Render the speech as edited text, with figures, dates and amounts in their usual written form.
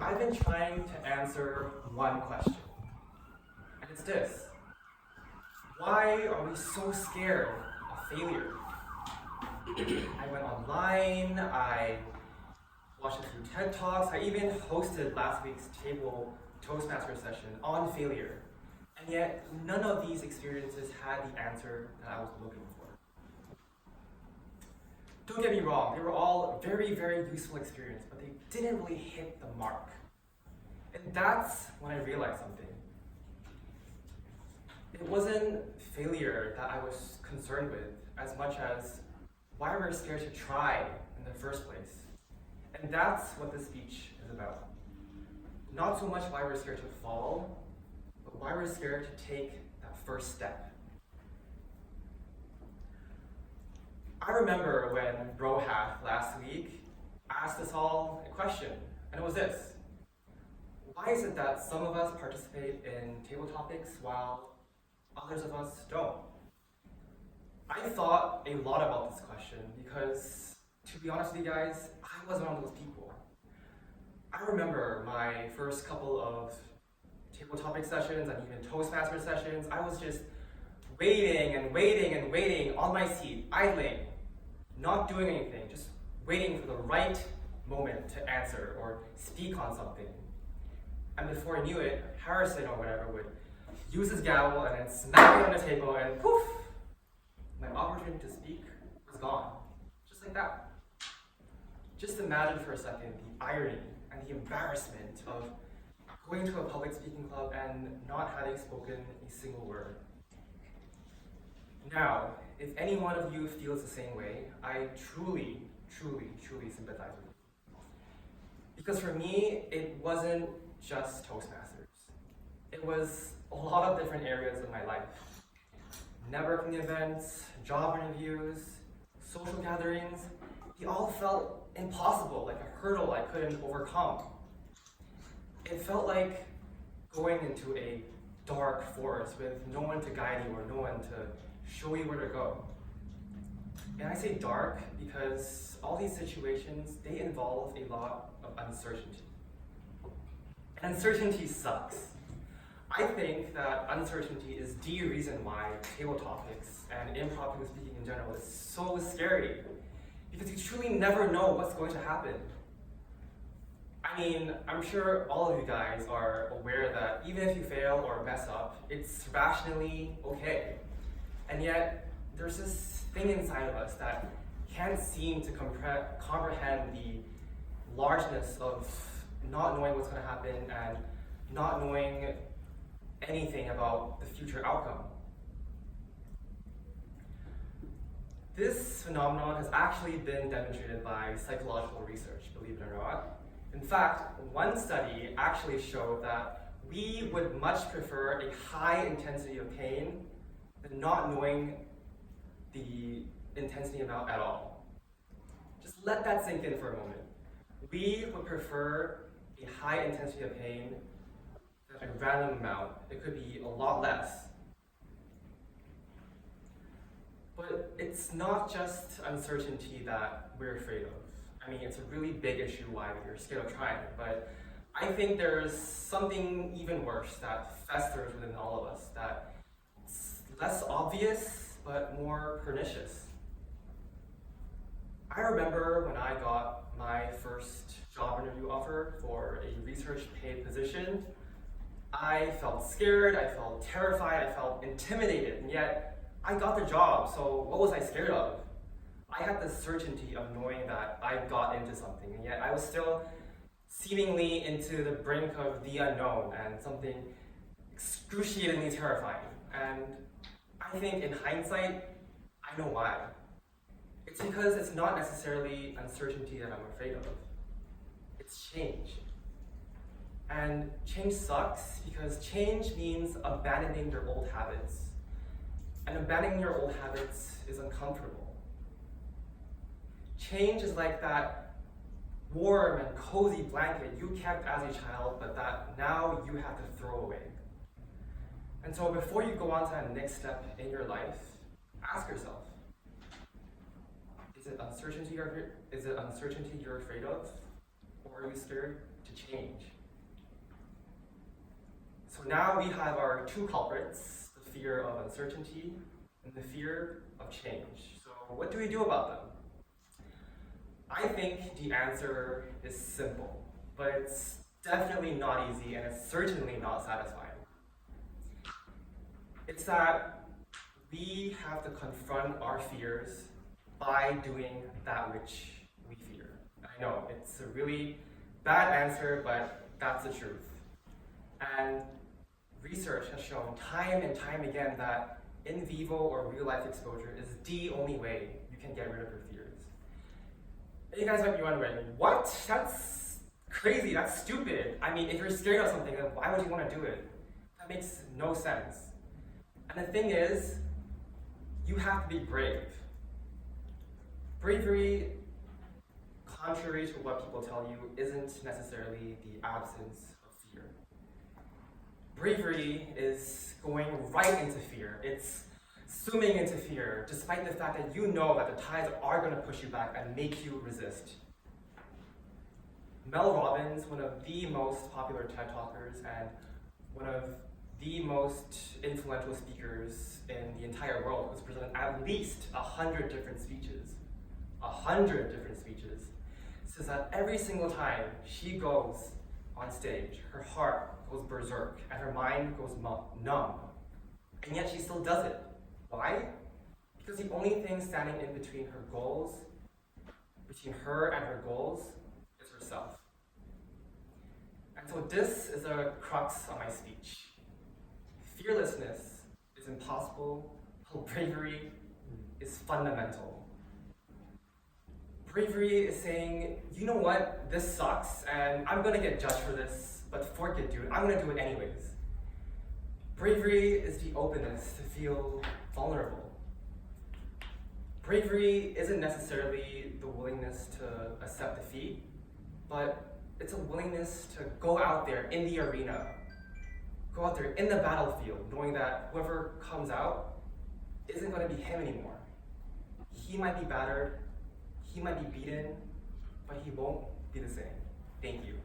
I've been trying to answer one question, and it's this. Why are we so scared of failure? I went online, I watched a few TED Talks, I even hosted last week's table Toastmaster session on failure. And yet, none of these experiences had the answer that I was looking for. Don't get me wrong, they were all very, very useful experiences, but they didn't really hit the mark. And that's when I realized something. It wasn't failure that I was concerned with as much as why we're scared to try in the first place. And that's what this speech is about. Not so much why we're scared to fall, but why we're scared to take that first step. I remember when Rohath last week asked us all a question, and it was this. Why is it that some of us participate in table topics while others of us don't? I thought a lot about this question because, to be honest with you guys, I was one of those people. I remember my first couple of table topic sessions and even Toastmaster sessions, I was just waiting on my seat, idling, not doing anything, just waiting for the right moment to answer or speak on something. And before I knew it, Harrison or whatever would use his gavel and then smack it on the table and poof, my opportunity to speak was gone. Just like that. Just imagine for a second the irony and the embarrassment of going to a public speaking club and not having spoken a single word. Now, if any one of you feels the same way, I truly sympathize with you. Because for me, it wasn't just Toastmasters. It was a lot of different areas of my life. Networking events, job interviews, social gatherings, they all felt impossible, like a hurdle I couldn't overcome. It felt like going into a dark forest with no one to guide you or no one to show you where to go. And I say dark because all these situations, they involve a lot of uncertainty. And uncertainty sucks. I think that uncertainty is the reason why table topics and improv public speaking in general is so scary. Because you truly never know what's going to happen. I mean, I'm sure all of you guys are aware that even if you fail or mess up, it's rationally okay. And yet, there's this thing inside of us that can't seem to comprehend the largeness of not knowing what's going to happen and not knowing anything about the future outcome. This phenomenon has actually been demonstrated by psychological research, believe it or not. In fact, one study actually showed that we would much prefer a high intensity of pain than not knowing the intensity amount at all. Just let that sink in for a moment. We would prefer a high intensity of pain than a random amount. It could be a lot less. But it's not just uncertainty that we're afraid of. I mean, it's a really big issue why we're scared of trying, but I think there's something even worse that festers within all of us that's less obvious, but more pernicious. I remember when I got my first job interview offer for a research paid position, I felt scared, I felt terrified, I felt intimidated, and yet I got the job, so what was I scared of? I had the certainty of knowing that I got into something, and yet I was still seemingly into the brink of the unknown and something excruciatingly terrifying. And I think in hindsight, I know why. It's because it's not necessarily uncertainty that I'm afraid of. It's change. And change sucks because change means abandoning your old habits. And abandoning your old habits is uncomfortable. Change is like that warm and cozy blanket you kept as a child, but that now you have to throw away. And so before you go on to that next step in your life, ask yourself, is it uncertainty you're afraid of? Or are you scared to change? So now we have our two culprits, the fear of uncertainty and the fear of change. So what do we do about them? I think the answer is simple, but it's definitely not easy and it's certainly not satisfying. It's that we have to confront our fears by doing that which we fear. I know, it's a really bad answer, but that's the truth. And research has shown time and time again that in vivo or real life exposure is the only way you can get rid of your fears. And you guys might be wondering, what? That's crazy, that's stupid. I mean, if you're scared of something, then why would you want to do it? That makes no sense. And the thing is, you have to be brave. Bravery, contrary to what people tell you, isn't necessarily the absence of fear. Bravery is going right into fear. It's swimming into fear, despite the fact that you know that the tides are going to push you back and make you resist. Mel Robbins, one of the most popular TED Talkers and one of the most influential speakers in the entire world, who's presented at least 100 different speeches, 100 different speeches, says that every single time she goes on stage, her heart goes berserk and her mind goes numb. And yet she still does it. Why? Because the only thing standing in between her goals, between her and her goals, is herself. And so this is a crux of my speech. Fearlessness is impossible, while bravery is fundamental. Bravery is saying, you know what, this sucks, and I'm gonna get judged for this, but fork it, dude, I'm gonna do it anyways. Bravery is the openness to feel vulnerable. Bravery isn't necessarily the willingness to accept defeat, but it's a willingness to go out there in the arena, go out there in the battlefield, knowing that whoever comes out isn't going to be him anymore. He might be battered, he might be beaten, but he won't be the same. Thank you.